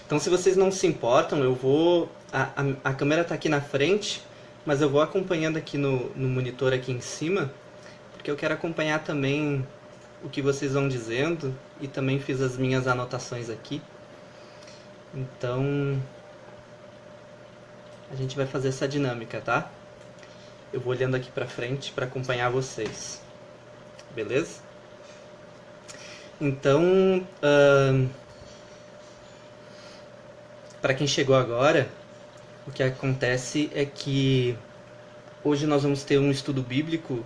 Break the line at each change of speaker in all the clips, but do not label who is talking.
Então, se vocês não se importam, eu vou... A câmera está aqui na frente, mas eu vou acompanhando aqui no monitor aqui em cima, porque eu quero acompanhar também o que vocês vão dizendo e também fiz as minhas anotações aqui. Então, a gente vai fazer essa dinâmica, tá? Eu vou olhando aqui pra frente para acompanhar vocês. Beleza? Então, para quem chegou agora, o que acontece é que hoje nós vamos ter um estudo bíblico.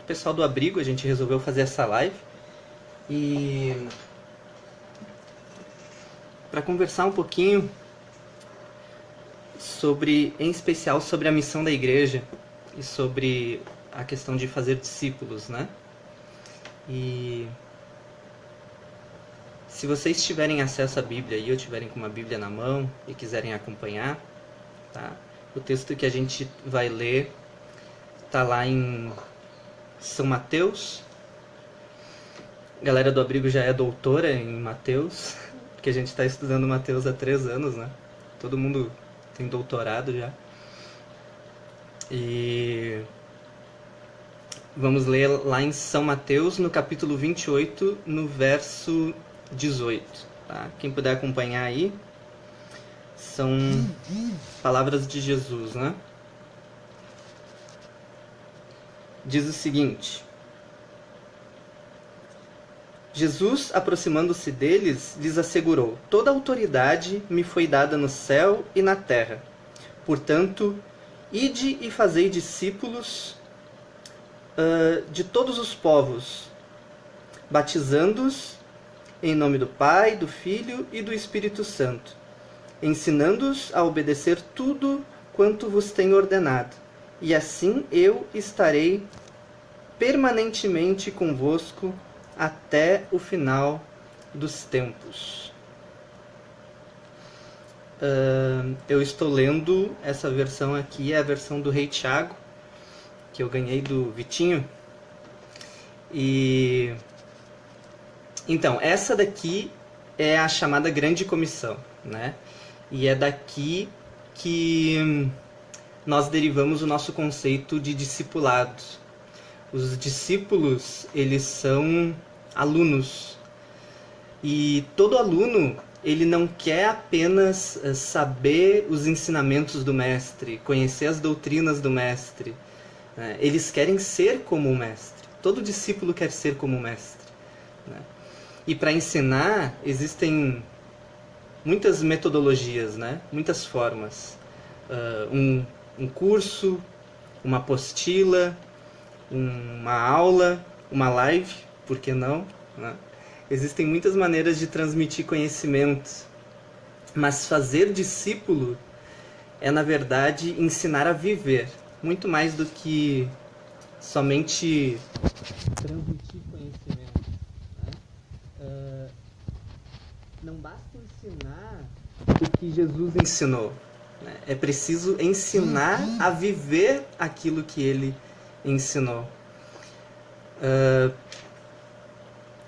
O pessoal do abrigo, a gente resolveu fazer essa live. E para conversar um pouquinho sobre, em especial, sobre a missão da igreja e sobre a questão de fazer discípulos, né? E se vocês tiverem acesso à Bíblia e eu tiverem com uma Bíblia na mão e quiserem acompanhar, tá? O texto que a gente vai ler está lá em São Mateus. A galera do abrigo já é doutora em Mateus, porque a gente está estudando Mateus há 3 anos, né? Todo mundo tem doutorado já. E vamos ler lá em São Mateus, no capítulo 28, no verso 18. Tá? Quem puder acompanhar aí, são palavras de Jesus, né? Diz o seguinte: Jesus, aproximando-se deles, lhes assegurou: toda autoridade me foi dada no céu e na terra. Portanto, ide e fazei discípulos de todos os povos, batizando-os em nome do Pai, do Filho e do Espírito Santo, ensinando-os a obedecer tudo quanto vos tenho ordenado. E assim eu estarei permanentemente convosco até o final dos tempos. Eu estou lendo essa versão aqui, é a versão do Rei Tiago, que eu ganhei do Vitinho. E então, essa daqui é a chamada Grande Comissão, né? E é daqui que nós derivamos o nosso conceito de discipulado. Os discípulos, eles são alunos. E todo aluno, ele não quer apenas saber os ensinamentos do mestre, conhecer as doutrinas do mestre. Né? Eles querem ser como o mestre. Todo discípulo quer ser como o mestre. Né? E para ensinar, existem muitas metodologias, né? Muitas formas. Um curso, uma apostila, uma aula, uma live, por que não? Né? Existem muitas maneiras de transmitir conhecimento, mas fazer discípulo é, na verdade, ensinar a viver, muito mais do que somente transmitir conhecimento. Né? Não basta ensinar o que Jesus ensinou, né? É preciso ensinar a viver aquilo que ele ensinou.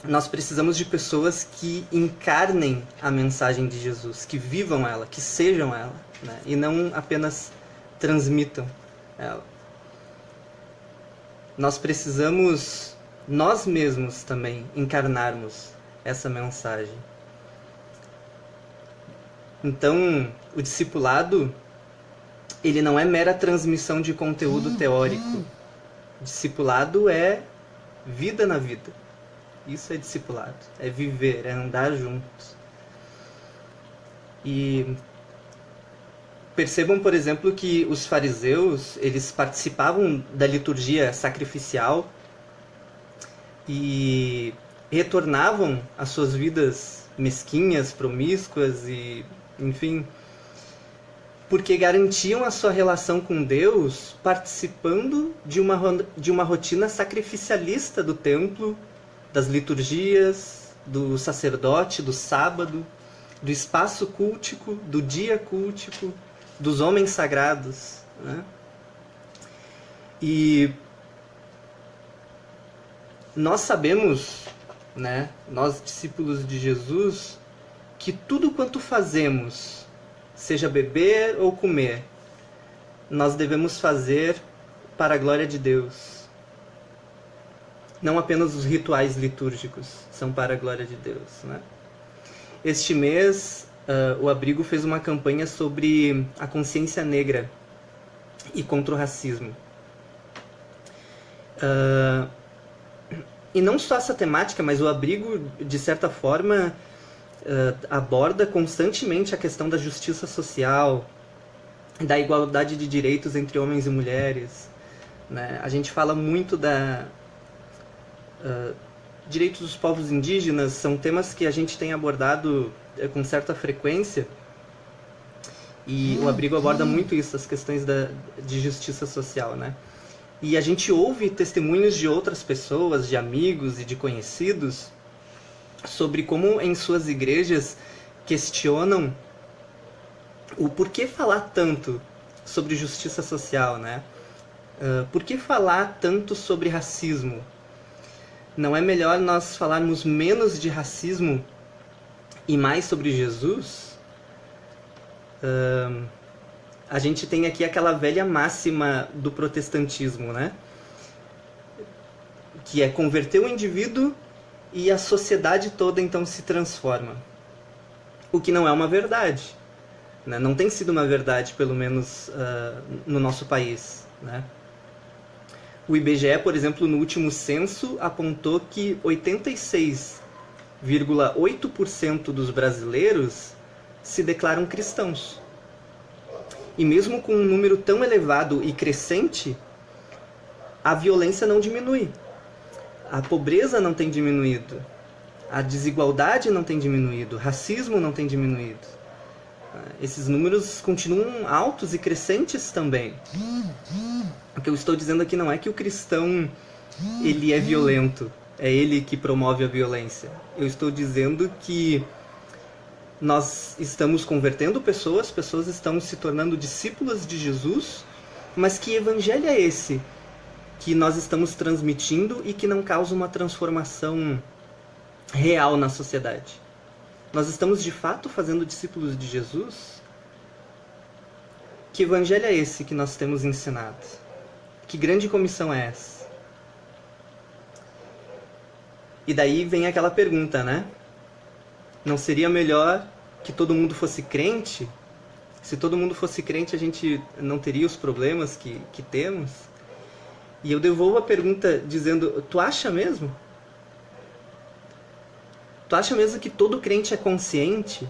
Nós precisamos de pessoas que encarnem a mensagem de Jesus, que vivam ela, que sejam ela, né? E não apenas transmitam ela. Nós precisamos, nós mesmos também, encarnarmos essa mensagem. Então, o discipulado, ele não é mera transmissão de conteúdo teórico. Discipulado é vida na vida. Isso é discipulado. É viver, é andar juntos. E percebam, por exemplo, que os fariseus, eles participavam da liturgia sacrificial e retornavam às suas vidas mesquinhas, promíscuas e, enfim, porque garantiam a sua relação com Deus participando de uma rotina sacrificialista do templo, das liturgias, do sacerdote, do sábado, do espaço cultico, do dia cultico, dos homens sagrados. Né? E nós sabemos, né, nós discípulos de Jesus, que tudo quanto fazemos, seja beber ou comer, nós devemos fazer para a glória de Deus. Não apenas os rituais litúrgicos são para a glória de Deus, né? Este mês, o Abrigo fez uma campanha sobre a consciência negra e contra o racismo. E não só essa temática, mas o Abrigo, de certa forma, aborda constantemente a questão da justiça social, da igualdade de direitos entre homens e mulheres, né? A gente fala muito direitos dos povos indígenas, são temas que a gente tem abordado com certa frequência, e o Abrigo aborda muito isso, as questões de justiça social, né? E a gente ouve testemunhos de outras pessoas, de amigos e de conhecidos, sobre como em suas igrejas questionam o porquê falar tanto sobre justiça social, né? Por que falar tanto sobre racismo? Não é melhor nós falarmos menos de racismo e mais sobre Jesus? A gente tem aqui aquela velha máxima do protestantismo, né? Que é converter o indivíduo e a sociedade toda então se transforma. O que não é uma verdade, né? Não tem sido uma verdade, pelo menos no nosso país, né? O IBGE, por exemplo, no último censo, apontou que 86,8% dos brasileiros se declaram cristãos. E mesmo com um número tão elevado e crescente, a violência não diminui. A pobreza não tem diminuído. A desigualdade não tem diminuído. O racismo não tem diminuído. Esses números continuam altos e crescentes também. O que eu estou dizendo aqui não é que o cristão ele é violento, é ele que promove a violência. Eu estou dizendo que nós estamos convertendo pessoas estão se tornando discípulas de Jesus, mas que evangelho é esse que nós estamos transmitindo e que não causa uma transformação real na sociedade? Nós estamos de fato fazendo discípulos de Jesus? Que evangelho é esse que nós temos ensinado? Que grande comissão é essa? E daí vem aquela pergunta, né? Não seria melhor que todo mundo fosse crente? Se todo mundo fosse crente, a gente não teria os problemas que temos? E eu devolvo a pergunta dizendo, tu acha mesmo? Tu acha mesmo que todo crente é consciente?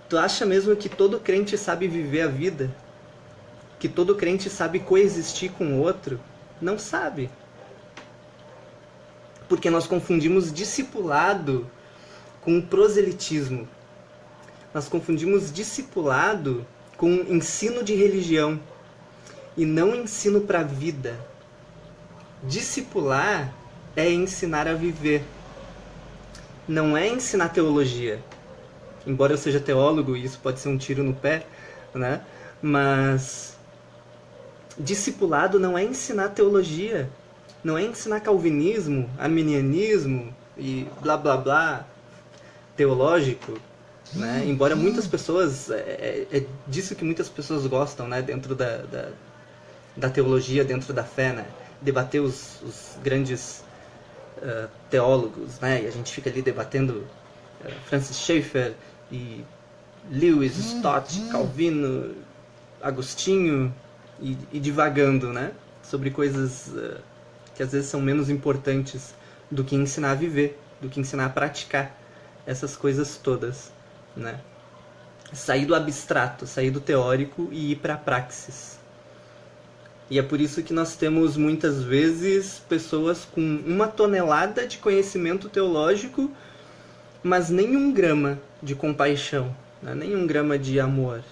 Tu acha mesmo que todo crente sabe viver a vida? Que todo crente sabe coexistir com o outro? Não sabe. Porque nós confundimos discipulado com proselitismo. Nós confundimos discipulado com ensino de religião e não ensino para a vida. Discipular é ensinar a viver. Não é ensinar teologia. Embora eu seja teólogo, e isso pode ser um tiro no pé, né? Mas discipulado não é ensinar teologia. Não é ensinar calvinismo, arminianismo e blá blá blá teológico, né? Embora muitas pessoas, é disso que muitas pessoas gostam, né? Dentro da teologia, dentro da fé, né? Debater os grandes teólogos, né? E a gente fica ali debatendo Francis Schaeffer e Lewis, Stott, Calvino, Agostinho e divagando, né? Sobre coisas que às vezes são menos importantes do que ensinar a viver, do que ensinar a praticar essas coisas todas, né? Sair do abstrato, sair do teórico e ir para a praxis. E é por isso que nós temos muitas vezes pessoas com 1 tonelada de conhecimento teológico, mas nem 1 grama de compaixão, né? Nem 1 grama de amor.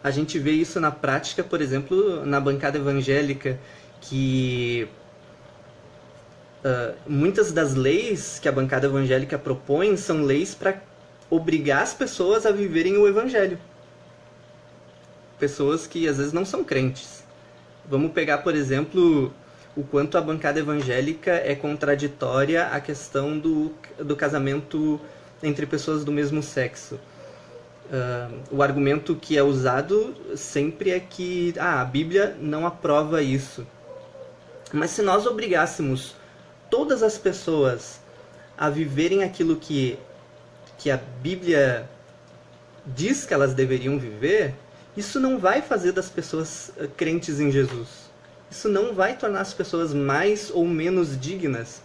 A gente vê isso na prática, por exemplo, na bancada evangélica, que muitas das leis que a bancada evangélica propõe são leis para obrigar as pessoas a viverem o evangelho. Pessoas que às vezes não são crentes. Vamos pegar, por exemplo, o quanto a bancada evangélica é contraditória à questão do casamento entre pessoas do mesmo sexo. O argumento que é usado sempre é que a Bíblia não aprova isso. Mas se nós obrigássemos todas as pessoas a viverem aquilo que a Bíblia diz que elas deveriam viver, isso não vai fazer das pessoas crentes em Jesus. Isso não vai tornar as pessoas mais ou menos dignas,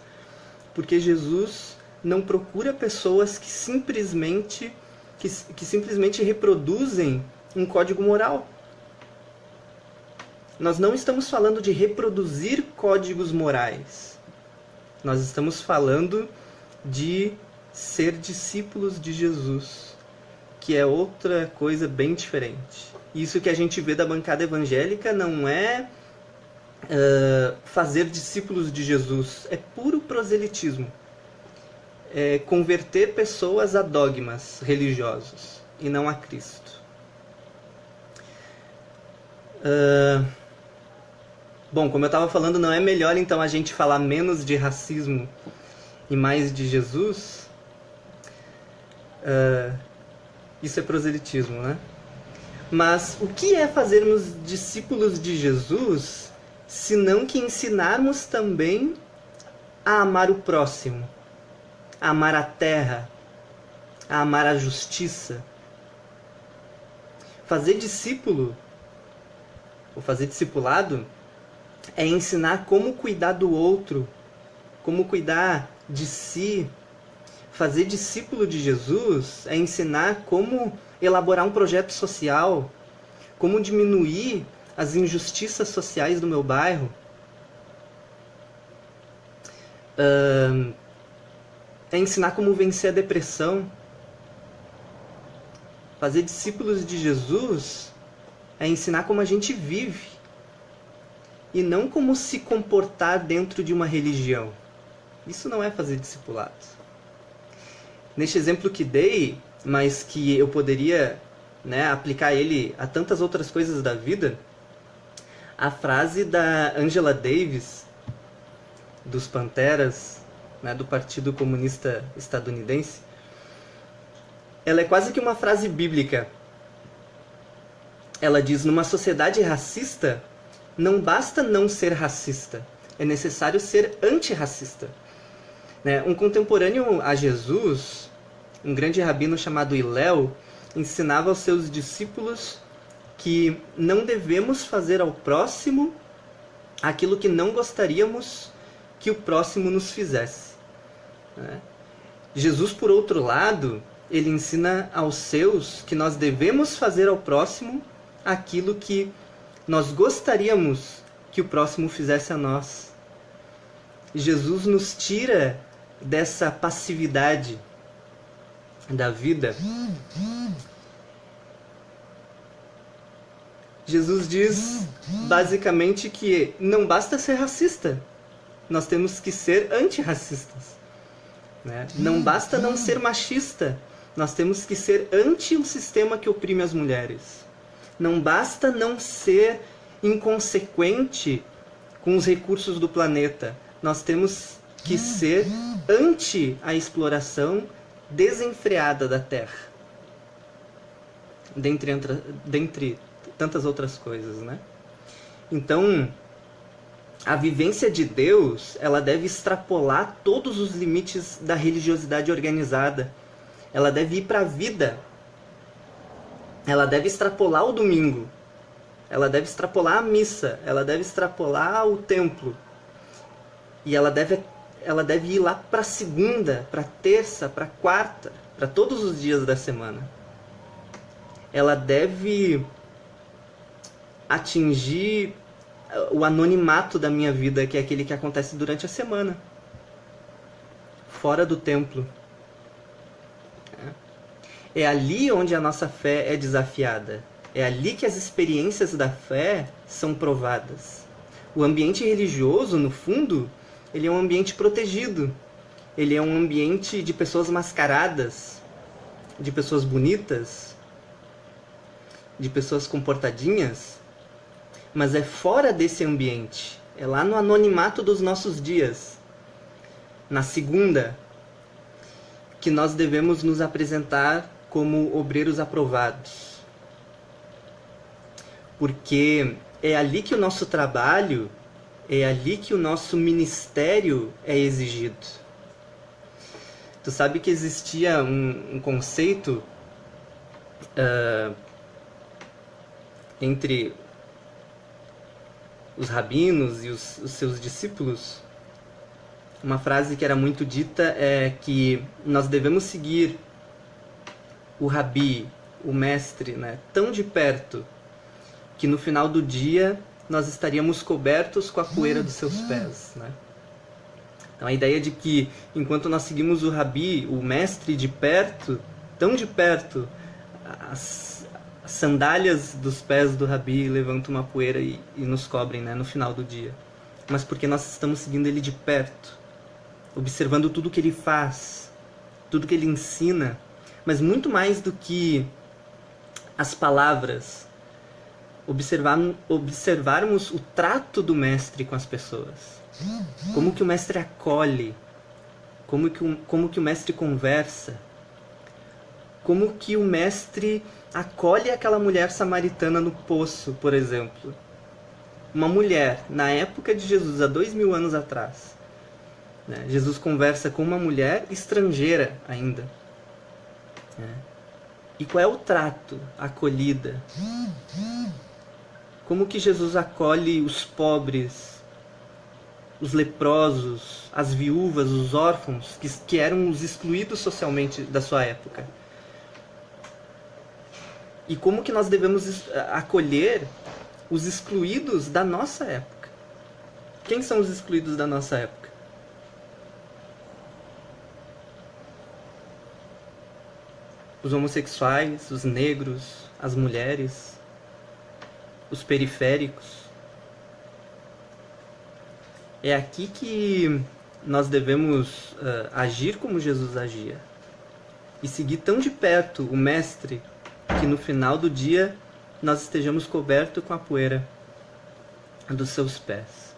porque Jesus não procura pessoas que simplesmente reproduzem um código moral. Nós não estamos falando de reproduzir códigos morais. Nós estamos falando de ser discípulos de Jesus, que é outra coisa bem diferente. Isso que a gente vê da bancada evangélica não é fazer discípulos de Jesus, é puro proselitismo. É converter pessoas a dogmas religiosos e não a Cristo. Bom, como eu estava falando, não é melhor então a gente falar menos de racismo e mais de Jesus? Isso é proselitismo, né? Mas o que é fazermos discípulos de Jesus, se não que ensinarmos também a amar o próximo, a amar a terra, a amar a justiça? Fazer discípulo, ou fazer discipulado, é ensinar como cuidar do outro, como cuidar de si. Fazer discípulo de Jesus é ensinar como elaborar um projeto social, como diminuir as injustiças sociais do meu bairro. É ensinar como vencer a depressão. Fazer discípulos de Jesus é ensinar como a gente vive e não como se comportar dentro de uma religião. Isso não é fazer discipulado. Neste exemplo que dei, mas que eu poderia, aplicar ele a tantas outras coisas da vida, a frase da Angela Davis, dos Panteras, do Partido Comunista Estadunidense, ela é quase que uma frase bíblica. Ela diz: numa sociedade racista, não basta não ser racista, é necessário ser antirracista. Um contemporâneo a Jesus, um grande rabino chamado Hillel, ensinava aos seus discípulos que não devemos fazer ao próximo aquilo que não gostaríamos que o próximo nos fizesse. Jesus, por outro lado, ele ensina aos seus que nós devemos fazer ao próximo aquilo que nós gostaríamos que o próximo fizesse a nós. Jesus nos tira dessa passividade da vida. Jesus diz basicamente que não basta ser racista, nós temos que ser antirracistas. Não basta não ser machista, nós temos que ser anti um sistema que oprime as mulheres. Não basta não ser inconsequente com os recursos do planeta, nós temos que ser anti a exploração desenfreada da Terra. Dentre tantas outras coisas, Então, a vivência de Deus, ela deve extrapolar todos os limites da religiosidade organizada. Ela deve ir para a vida. Ela deve extrapolar o domingo. Ela deve extrapolar a missa. Ela deve extrapolar o templo. E ela deve ir lá para a segunda, para a terça, para a quarta, para todos os dias da semana. Ela deve atingir o anonimato da minha vida, que é aquele que acontece durante a semana, fora do templo. É ali onde a nossa fé é desafiada. É ali que as experiências da fé são provadas. O ambiente religioso, no fundo, ele é um ambiente protegido. Ele é um ambiente de pessoas mascaradas, de pessoas bonitas, de pessoas comportadinhas. Mas é fora desse ambiente, é lá no anonimato dos nossos dias, na segunda, que nós devemos nos apresentar como obreiros aprovados. Porque é ali que o nosso trabalho, é ali que o nosso ministério é exigido. Tu sabe que existia um conceito entre os rabinos e os seus discípulos? Uma frase que era muito dita é que nós devemos seguir o rabi, o mestre, né, tão de perto que no final do dia nós estaríamos cobertos com a poeira dos seus pés, né? Então a ideia de que enquanto nós seguimos o rabi, o mestre, de perto, tão de perto, as sandálias dos pés do rabi levantam uma poeira e nos cobrem, né, no final do dia. Mas porque nós estamos seguindo ele de perto, observando tudo que ele faz, tudo que ele ensina, mas muito mais do que as palavras, observarmos o trato do mestre com as pessoas. Como que o mestre acolhe, como que o mestre conversa, como que o mestre acolhe aquela mulher samaritana no poço, por exemplo. Uma mulher, na época de Jesus, há 2000 anos atrás, né? Jesus conversa com uma mulher estrangeira ainda. Né? E qual é o trato, a acolhida? Como que Jesus acolhe os pobres, os leprosos, as viúvas, os órfãos, que eram os excluídos socialmente da sua época? E como que nós devemos acolher os excluídos da nossa época? Quem são os excluídos da nossa época? Os homossexuais, os negros, as mulheres, os periféricos. É aqui que nós devemos agir como Jesus agia. E seguir tão de perto o Mestre que no final do dia nós estejamos cobertos com a poeira dos seus pés.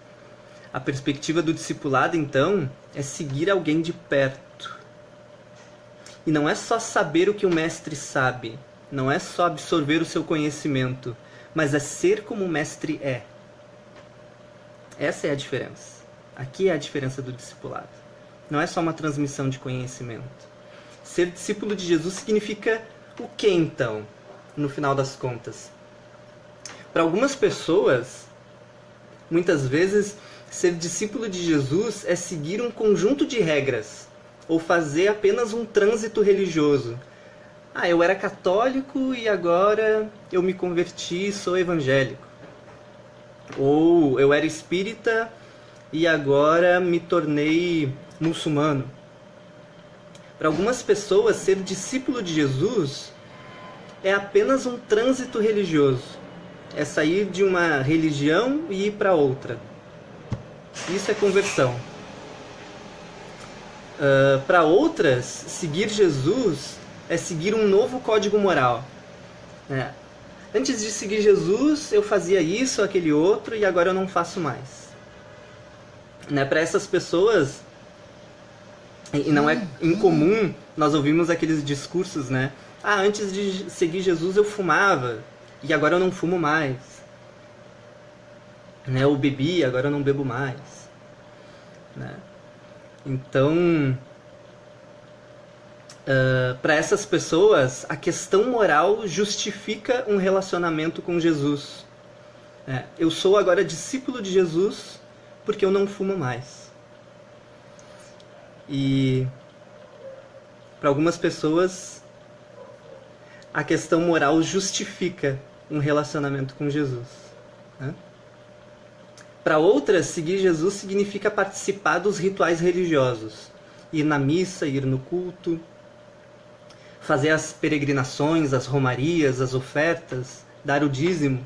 A perspectiva do discipulado, então, é seguir alguém de perto. E não é só saber o que o Mestre sabe, não é só absorver o seu conhecimento, mas é ser como o Mestre é. Essa é a diferença. Aqui é a diferença do discipulado. Não é só uma transmissão de conhecimento. Ser discípulo de Jesus significa o que, então, no final das contas? Para algumas pessoas, muitas vezes, ser discípulo de Jesus é seguir um conjunto de regras, ou fazer apenas um trânsito religioso. Ah, eu era católico e agora eu me converti e sou evangélico. Ou eu era espírita e agora me tornei muçulmano. Para algumas pessoas, ser discípulo de Jesus é apenas um trânsito religioso. É sair de uma religião e ir para outra. Isso é conversão. Para outras, seguir Jesus é seguir um novo código moral. Antes de seguir Jesus, eu fazia isso, aquele outro, e agora eu não faço mais. Para essas pessoas, e não é incomum, nós ouvimos aqueles discursos, né? Ah, antes de seguir Jesus eu fumava, e agora eu não fumo mais. Eu bebi, agora eu não bebo mais. Então, para essas pessoas, a questão moral justifica um relacionamento com Jesus. Eu sou agora discípulo de Jesus porque eu não fumo mais. E para algumas pessoas, a questão moral justifica um relacionamento com Jesus. Para outras, seguir Jesus significa participar dos rituais religiosos. Ir na missa, ir no culto, fazer as peregrinações, as romarias, as ofertas, dar o dízimo,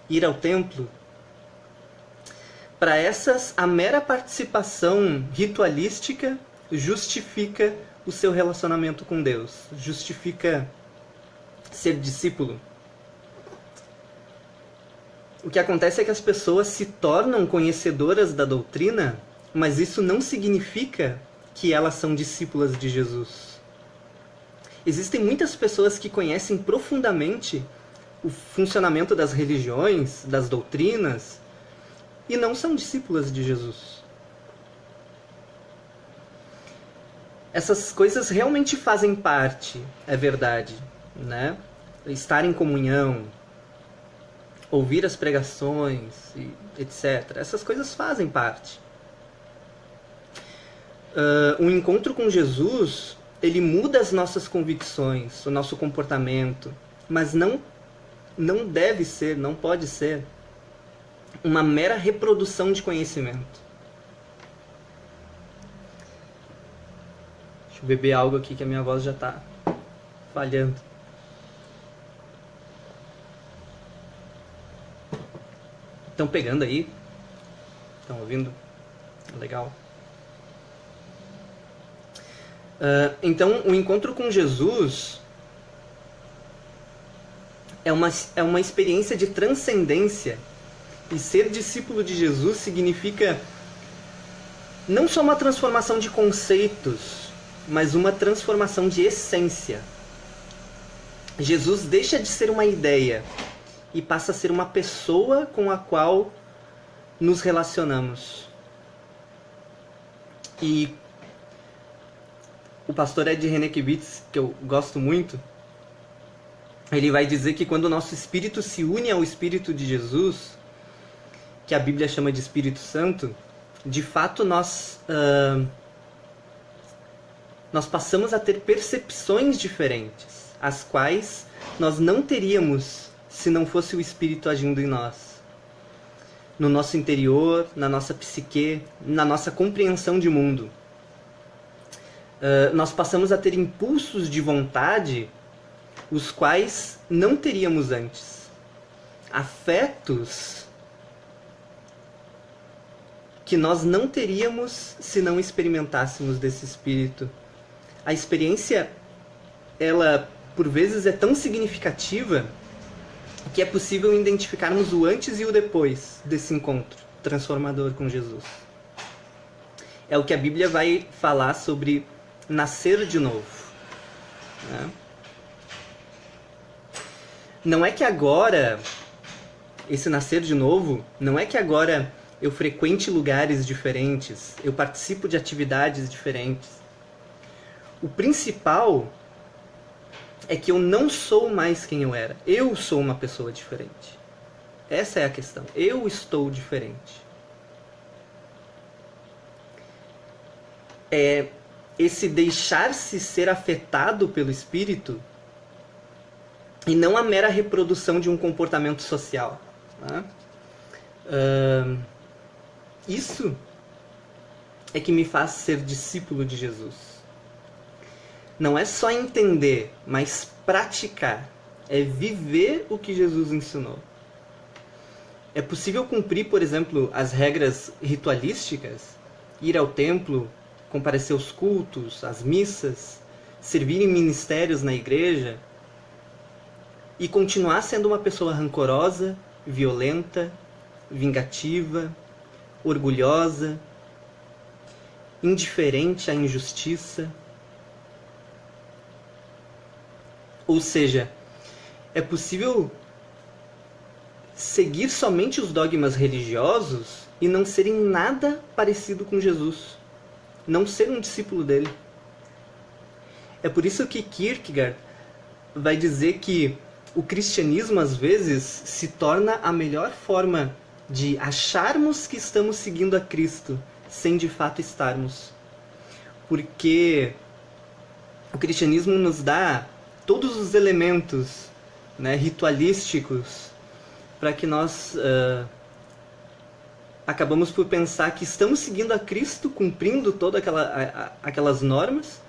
ir ao templo. Para essas, a mera participação ritualística justifica o seu relacionamento com Deus, justifica ser discípulo. O que acontece é que as pessoas se tornam conhecedoras da doutrina, mas isso não significa que elas são discípulas de Jesus. Existem muitas pessoas que conhecem profundamente o funcionamento das religiões, das doutrinas, e não são discípulas de Jesus. Essas coisas realmente fazem parte, é verdade, né? Estar em comunhão, ouvir as pregações, etc. Essas coisas fazem parte. Um encontro com Jesus, ele muda as nossas convicções, o nosso comportamento, mas não deve ser, não pode ser uma mera reprodução de conhecimento. Deixa eu beber algo aqui que a minha voz já está falhando. Estão pegando aí? Estão ouvindo? Legal. Então, o encontro com Jesus é uma experiência de transcendência. E ser discípulo de Jesus significa não só uma transformação de conceitos, mas uma transformação de essência. Jesus deixa de ser uma ideia e passa a ser uma pessoa com a qual nos relacionamos. E o pastor Ed Renekiewicz, que eu gosto muito, ele vai dizer que quando o nosso espírito se une ao Espírito de Jesus, que a Bíblia chama de Espírito Santo, de fato nós passamos a ter percepções diferentes, as quais nós não teríamos se não fosse o Espírito agindo em nós. No nosso interior, na nossa psique, na nossa compreensão de mundo. Nós passamos a ter impulsos de vontade, os quais não teríamos antes. Afetos que nós não teríamos se não experimentássemos desse Espírito. A experiência, ela, por vezes, é tão significativa que é possível identificarmos o antes e o depois desse encontro transformador com Jesus. É o que a Bíblia vai falar sobre nascer de novo. Né? Não é que agora, esse nascer de novo, não é que agora eu frequente lugares diferentes, eu participo de atividades diferentes. O principal é que eu não sou mais quem eu era. Eu sou uma pessoa diferente. Essa é a questão. Eu estou diferente. É esse deixar-se ser afetado pelo Espírito e não a mera reprodução de um comportamento social. Né? Isso é que me faz ser discípulo de Jesus. Não é só entender, mas praticar. É viver o que Jesus ensinou. É possível cumprir, por exemplo, as regras ritualísticas, ir ao templo, comparecer aos cultos, às missas, servir em ministérios na igreja e continuar sendo uma pessoa rancorosa, violenta, vingativa, orgulhosa, indiferente à injustiça. Ou seja, é possível seguir somente os dogmas religiosos e não ser em nada parecido com Jesus. Não ser um discípulo dele. É por isso que Kierkegaard vai dizer que o cristianismo, às vezes, se torna a melhor forma de acharmos que estamos seguindo a Cristo, sem de fato estarmos. Porque o cristianismo nos dá todos os elementos, né, ritualísticos para que nós acabamos por pensar que estamos seguindo a Cristo, cumprindo todas aquelas normas,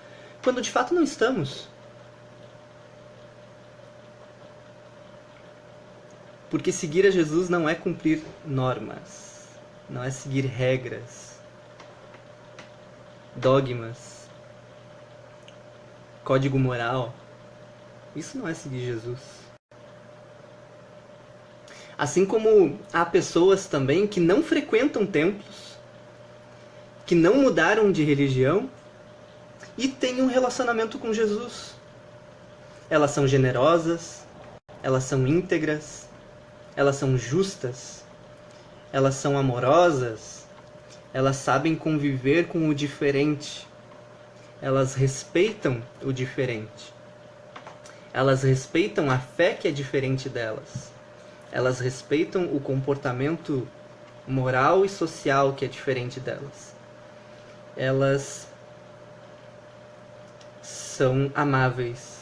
quando de fato não estamos. Porque seguir a Jesus não é cumprir normas, não é seguir regras, dogmas, código moral. Isso não é seguir Jesus. Assim como há pessoas também que não frequentam templos, que não mudaram de religião e têm um relacionamento com Jesus. Elas são generosas, elas são íntegras, elas são justas, elas são amorosas, elas sabem conviver com o diferente, elas respeitam o diferente, elas respeitam a fé que é diferente delas, elas respeitam o comportamento moral e social que é diferente delas. Elas são amáveis.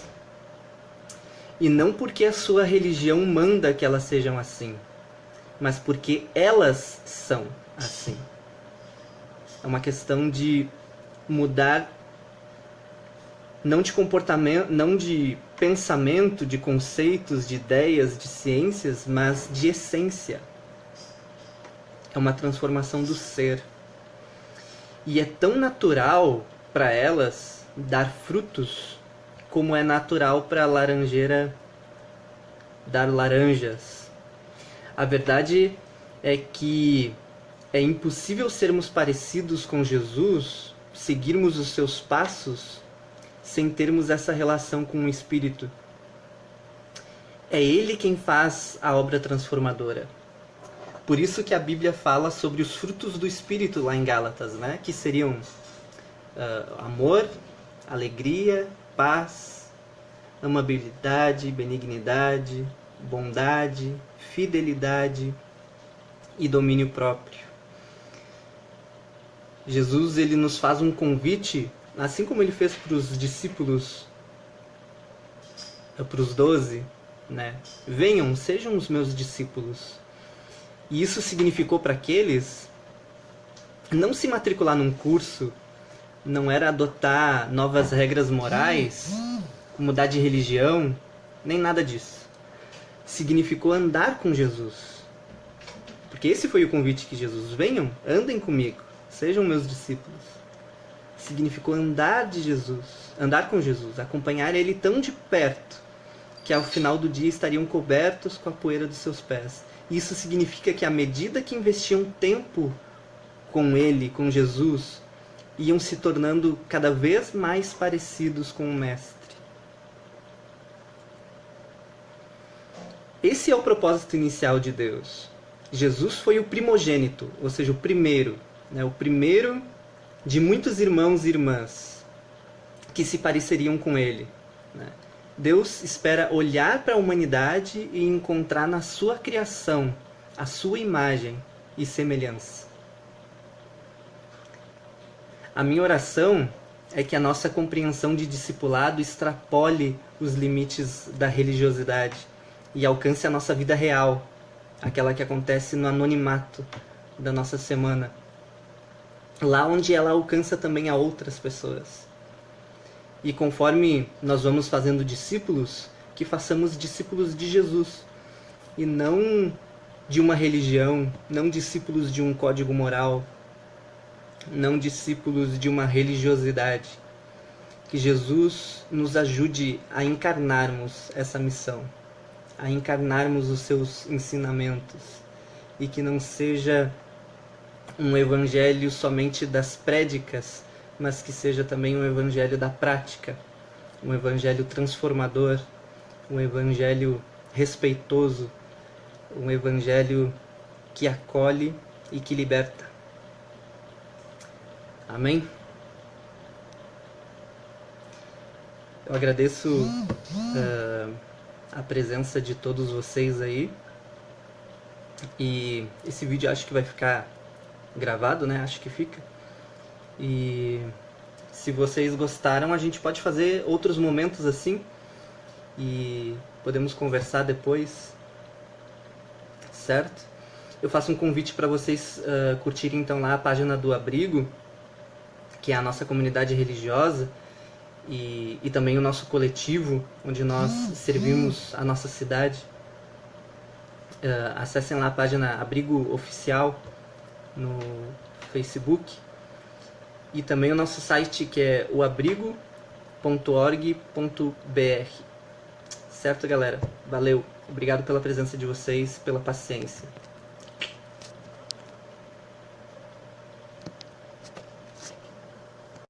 E não porque a sua religião manda que elas sejam assim, mas porque elas são assim. É uma questão de mudar, não de comportamento, não de pensamento, de conceitos, de ideias, de ciências, mas de essência. É uma transformação do ser. E é tão natural para elas dar frutos como é natural para a laranjeira dar laranjas. A verdade é que é impossível sermos parecidos com Jesus, seguirmos os seus passos, sem termos essa relação com o Espírito. É Ele quem faz a obra transformadora. Por isso que a Bíblia fala sobre os frutos do Espírito lá em Gálatas, né? Que seriam amor, alegria, paz, amabilidade, benignidade, bondade, fidelidade e domínio próprio. Jesus, ele nos faz um convite, assim como ele fez para os discípulos, para os 12, né? Venham, sejam os meus discípulos. E isso significou para aqueles não se matricular num curso, não era adotar novas regras morais, mudar de religião, nem nada disso. Significou andar com Jesus. Porque esse foi o convite que Jesus... Venham, andem comigo, sejam meus discípulos. Significou andar de Jesus, andar com Jesus, acompanhar ele tão de perto, que ao final do dia estariam cobertos com a poeira dos seus pés. Isso significa que à medida que investiam tempo com ele, com Jesus, iam se tornando cada vez mais parecidos com o Mestre. Esse é o propósito inicial de Deus. Jesus foi o primogênito, ou seja, o primeiro, né? O primeiro de muitos irmãos e irmãs que se pareceriam com ele, né? Deus espera olhar para a humanidade e encontrar na sua criação a sua imagem e semelhança. A minha oração é que a nossa compreensão de discipulado extrapole os limites da religiosidade e alcance a nossa vida real, aquela que acontece no anonimato da nossa semana, lá onde ela alcança também a outras pessoas. E conforme nós vamos fazendo discípulos, que façamos discípulos de Jesus, e não de uma religião, não discípulos de um código moral, não discípulos de uma religiosidade. Que Jesus nos ajude a encarnarmos essa missão, a encarnarmos os seus ensinamentos, e que não seja um evangelho somente das prédicas, mas que seja também um evangelho da prática, um evangelho transformador, um evangelho respeitoso, um evangelho que acolhe e que liberta. Amém? Eu agradeço a presença de todos vocês aí. E esse vídeo acho que vai ficar gravado, né? Acho que fica. E se vocês gostaram, a gente pode fazer outros momentos assim. E podemos conversar depois. Certo? Eu faço um convite para vocês curtirem então lá a página do Abrigo, que é a nossa comunidade religiosa, e também o nosso coletivo, onde nós servimos a nossa cidade. Acessem lá a página Abrigo Oficial no Facebook, e também o nosso site, que é oabrigo.org.br. Certo, galera? Valeu! Obrigado pela presença de vocês, pela paciência.